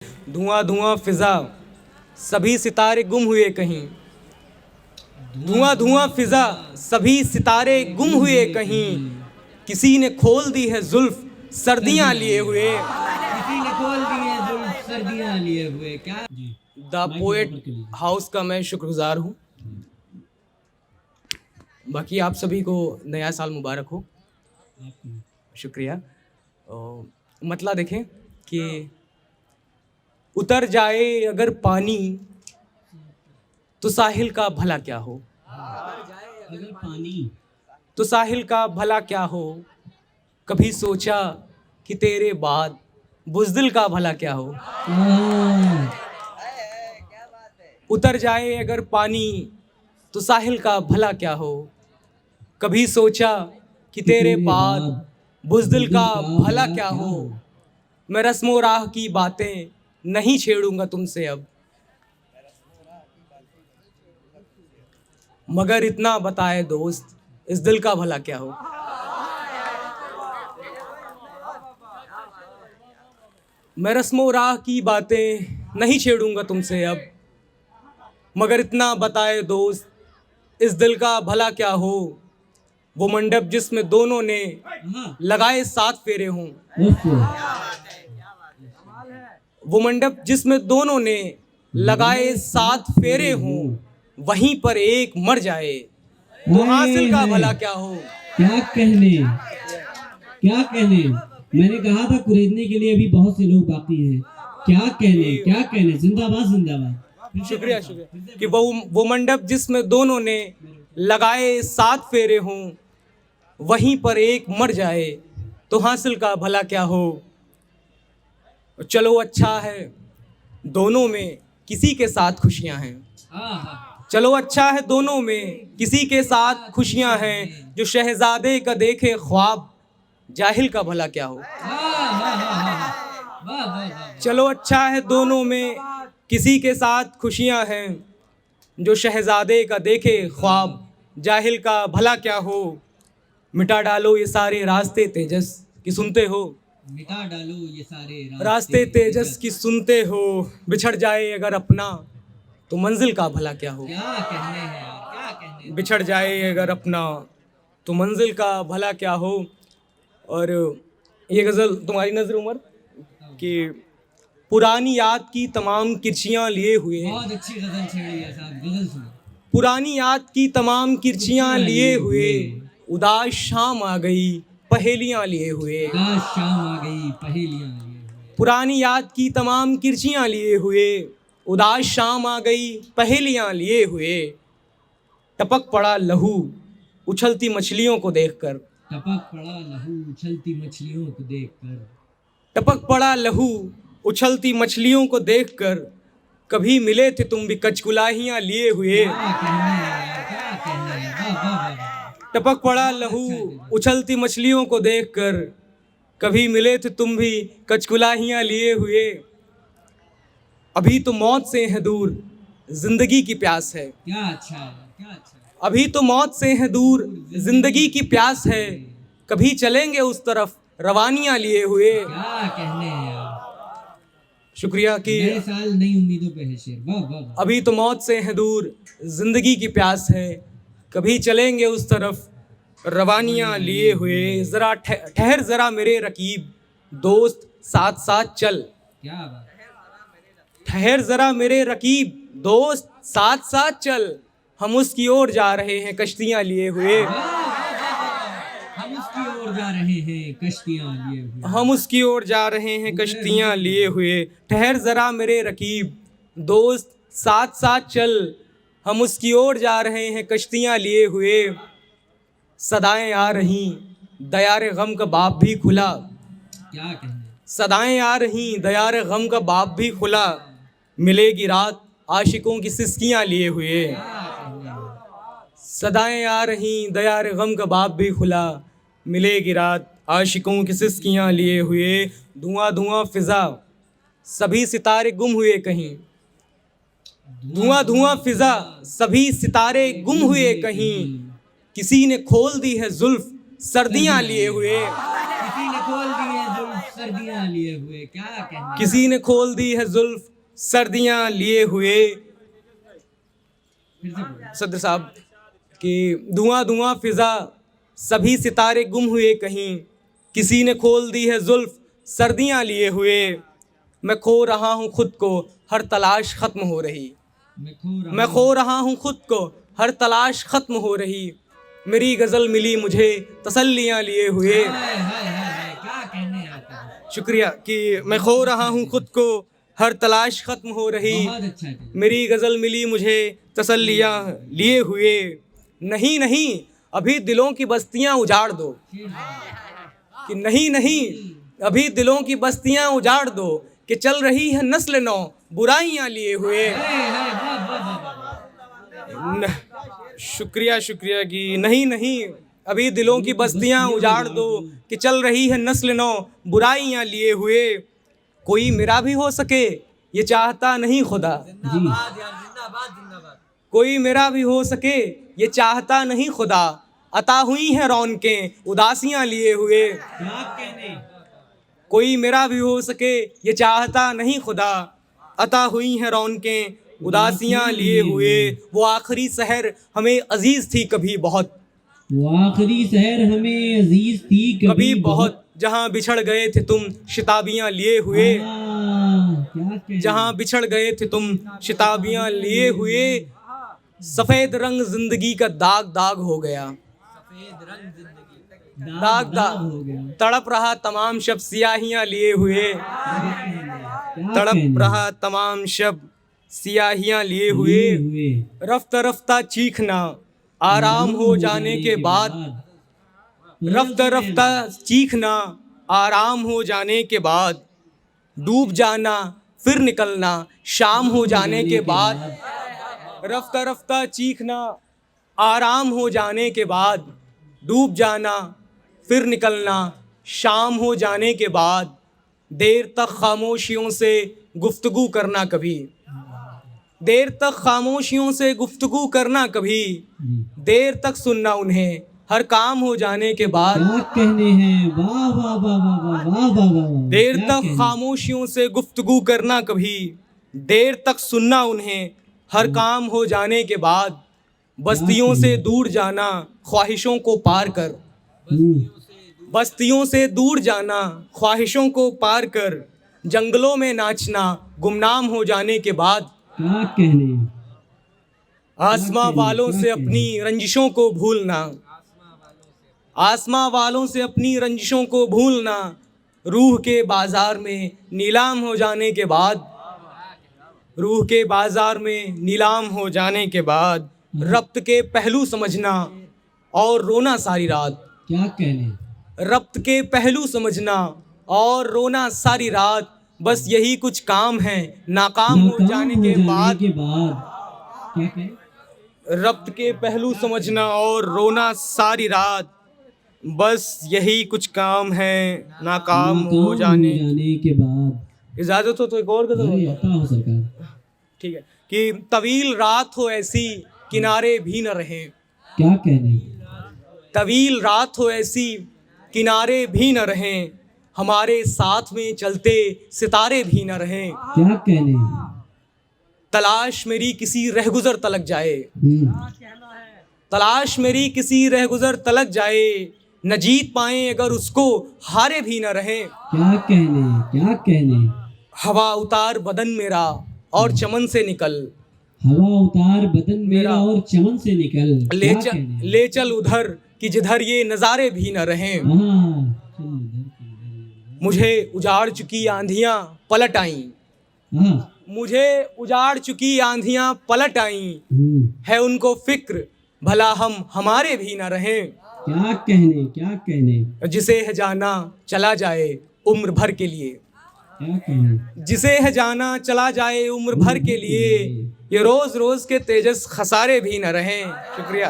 धुआं धुआं फिजा सभी सितारे गुम हुए कहीं। धुआं धुआं फिजा सभी सितारे गुम हुए कहीं। किसी ने खोल दी है जुल्फ सर्दियां लिए हुए। किसी ने खोल दी है जुल्फ सर्दियां लिए हुए। क्या जी द पोएट हाउस का मैं शुक्रगुजार हूँ। बाकी आप सभी को नया साल मुबारक हो। शुक्रिया। मतला देखें कि उतर जाए अगर पानी तो साहिल का भला क्या हो। अगर पानी तो साहिल का भला क्या हो। कभी सोचा कि तेरे बाद बुज़दिल का भला क्या हो। उतर जाए अगर पानी तो साहिल का भला क्या हो। कभी सोचा कि तेरे बाद बुज़दिल का भला क्या हो। मैं रस्मो राह की बातें नहीं छेड़ूंगा तुमसे अब, मगर इतना बताए दोस्त इस दिल का भला क्या हो। मैं रस्मो राह की बातें नहीं छेड़ूंगा तुमसे अब, मगर इतना बताए दोस्त इस दिल का भला क्या हो। वो मंडप जिसमें दोनों ने लगाए 7 फेरे हों। वो मंडप जिसमें दोनों ने लगाए 7 फेरे हों। वहीं पर एक मर जाए तो हासिल का भला क्या हो। क्या कहने क्या कहने। मैंने कहा था खरीदने के लिए अभी बहुत से लोग बाकी हैं। क्या कहने। जिंदाबाद जिंदाबाद। शुक्रिया शुक्रिया कि वो मंडप जिसमें दोनों ने लगाए 7 फेरे हों। वहीं पर एक मर जाए तो हासिल का भला क्या हो। चलो अच्छा है दोनों में किसी के साथ खुशियां हैं। चलो अच्छा है दोनों में किसी के साथ खुशियां हैं। जो शहजादे का देखे ख्वाब जाहिल का भला क्या हो। चलो अच्छा है दोनों में किसी के साथ खुशियां हैं। जो शहजादे का देखे ख्वाब जाहिल का भला क्या हो। मिटा डालो ये सारे रास्ते तेजस की सुनते हो। मिटा डालो ये सारे रास्ते तेजस की सुनते हो। बिछड़ जाए अगर अपना तो मंजिल का भला क्या हो। क्या कहने हैं क्या कहने। बिछड़ जाए अगर अपना तो मंजिल का भला क्या हो। और ये गज़ल तुम्हारी नज़र उमर कि पुरानी याद की तमाम किरचियाँ लिए हुए। बहुत अच्छी गज़ल छेड़ी है साहब। गज़ल सुनो। पुरानी याद की तमाम किरचियाँ लिए हुए। उदास शाम आ गई पहेलियाँ लिए हुए। उदास शाम आ गई पहेलियाँ लिए हुए। पुरानी याद की तमाम किरचियाँ लिए हुए। उदास शाम आ गई पहेलियाँ लिए हुए। टपक पड़ा लहू उछलती मछलियों को देखकर। टपक पड़ा लहू उछलती मछलियों को देखकर। टपक पड़ा लहू उछलती मछलियों को देखकर। कभी मिले थे तुम भी कचकुलाहियाँ लिए हुए। क्या कहने क्या कहने। वाह वाह वाह। टपक पड़ा लहू उछलती मछलियों को देखकर। कभी मिले थे तुम भी कचकुलाहियाँ लिए हुए। अभी तो मौत से है दूर जिंदगी की प्यास है। क्या अच्छा है क्या अच्छा है। अभी तो मौत से है दूर जिंदगी की प्यास है। कभी चलेंगे उस तरफ रवानियाँ लिए हुए। क्या कहने हैं यार। शुक्रिया कि नए साल नई उम्मीदों पे है शेर। वाह वाह वाह। अभी तो मौत से है दूर जिंदगी की प्यास है। कभी चलेंगे उस तरफ रवानियाँ लिए हुए। ज़रा ठहर ज़रा मेरे रकीब दोस्त साथ साथ चल। क्या बात। ठहर ज़रा मेरे रकीब दोस्त साथ साथ चल। हम उसकी ओर जा रहे हैं कश्तियाँ लिए हुए। हम उसकी ओर जा रहे हैं कश्तियाँ लिए हुए। हम उसकी ओर जा रहे हैं कश्तियाँ लिए हुए। ठहर ज़रा मेरे रकीब दोस्त साथ साथ चल। हम उसकी ओर जा रहे हैं कश्तियाँ लिए हुए। सदाएं आ रहीं दयारे गम का बाप भी खुला। क्या कहने। सदाएं आ रहीं दयारे गम का बाप भी खुला। मिलेगी रात आशिकों की सिसकियाँ लिए हुए। सदाएं आ रहीं दयारे गम का बाप भी खुला। मिलेगी रात आशिकों की सिसकियाँ लिए हुए। धुआं धुआं फिजा सभी सितारे गुम हुए कहीं। धुआं धुआं फिजा सभी सितारे गुम हुए कहीं। किसी ने खोल दी है जुल्फ सर्दियाँ लिए हुए। किसी ने खोल दी है जुल्फ सर्दियां लिए हुए, क्या कहने। किसी ने खोल दी है जुल्फ सर्दियां लिए हुए। फिर से बोलो। सदर साहब कि धुआं धुआं फिजा सभी सितारे गुम हुए कहीं, किसी ने खोल दी है जुल्फ सर्दियां लिए हुए। मैं खो रहा हूँ खुद को हर तलाश खत्म हो रही, मैं खो रहा हूँ खुद को हर तलाश खत्म हो रही। मेरी गज़ल मिली मुझे तसल्लियाँ लिए हुए। हाय, हाय, हाय, क्या कहने आता। शुक्रिया कि मैं खो रहा हूँ खुद को हर तलाश खत्म हो रही। बहुत अच्छा है। मेरी गज़ल मिली मुझे तसल्लियाँ लिए हुए। नहीं नहीं अभी दिलों की बस्तियाँ उजाड़ दो, कि नहीं नहीं अभी दिलों की बस्तियाँ उजाड़ दो, कि चल रही है नस्ल नौ बुराइयाँ लिए हुए। शुक्रिया शुक्रिया कि नहीं नहीं अभी दिलों की बस्तियां उजाड़ दो, कि चल रही है नस्ल नौ बुराइयां लिए हुए। कोई मेरा भी हो सके ये चाहता नहीं खुदा, कोई मेरा भी हो सके ये चाहता नहीं खुदा। अता हुई है रौनकें उदासियां लिए हुए। क्या कहने। कोई मेरा भी हो सके ये चाहता नहीं खुदा। अता हुई है रौनकें उदासियां लिए हुए। वो आखिरी सहर हमें अजीज थी कभी बहुत, वो आखिरी शहर हमें अजीज थी कभी बहुत, जहां बिछड़ गए थे तुम शिताबियां लिए हुए। क्या कहने। जहां बिछड़ गए थे तुम शिताबियां लिए हुए। सफेद रंग जिंदगी का दाग दाग हो गया, दाग दाग हो गया। तड़प रहा तमाम शब सियाहियां लिए हुए। क्या तड़प कहने। रहा तमाम शब सियाहियां लिए हुए। रफ्ता रफ्ता चीखना आराम हो जाने के बाद, रफ्ता रफ्ता चीखना आराम हो जाने के बाद, डूब जाना फिर निकलना शाम हो जाने के बाद। रफ्ता रफ्ता चीखना आराम हो जाने के बाद, डूब जाना फिर निकलना शाम हो जाने के बाद। देर तक खामोशियों से गुफ्तगू करना कभी, देर तक खामोशियों से गुफ्तगू करना कभी, देर तक सुनना उन्हें हर काम हो जाने के बाद। क्या कहने हैं। वाह वाह वाह वाह वाह वाह वाह वाह। देर क्या तक कहने। खामोशियों से गुफ्तगू करना कभी, देर तक सुनना उन्हें हर काम हो जाने के बाद। बस्तियों से दूर जाना ख्वाहिशों को पार कर, बस्तियों से दूर जाना ख्वाहिशों को पार कर, जंगलों में नाचना गुमनाम हो जाने के बाद। क्या कहने। आसमां वालों से अपनी रंजिशों को भूलना, आसमां वालों से अपनी रंजिशों को भूलना, रूह के बाजार में नीलाम हो जाने के बाद, रूह के बाजार में नीलाम हो जाने के बाद। रब्त के पहलू समझना और रोना सारी रात, क्या कहने। रब्त के पहलू समझना और रोना सारी रात। बस यही कुछ काम है नाकाम हो जाने के बाद। क्या कहें। रब्त के पहलू समझना और रोना सारी रात, बस यही कुछ काम है नाकाम हो जाने के बाद। इजाजत हो तो एक और गजल अरे बोलता अता हो सरकार। हूं। ठीक है कि तवील रात हो ऐसी किनारे भी न रहे, क्या कहने। तवील रात हो ऐसी किनारे भी न रहें, हमारे साथ में चलते सितारे भी न रहें। क्या कहने। तलाश मेरी किसी रहगुजर तलक जाए, तलाश मेरी किसी रहगुजर तलक जाए, न जीत पाए अगर उसको हारे भी न रहें। क्या कहने। क्या कहने। हवा उतार बदन मेरा और चमन से निकल, हवा उतार बदन मेरा और चमन से निकल। ले चल उधर कि जिधर ये नज़ारे भी न रहें। मुझे उजाड़ चुकी आंधियां पलट आईं, मुझे उजाड़ चुकी आंधियां पलट आईं, है उनको फिक्र भला हम हमारे भी न रहें। क्या कहने। क्या कहने। जिसे है जाना चला जाए उम्र भर के लिए, क्या कहने। जिसे है जाना चला जाए उम्र भर के लिए, ये रोज रोज के तेजस खसारे भी न रहें। शुक्रिया।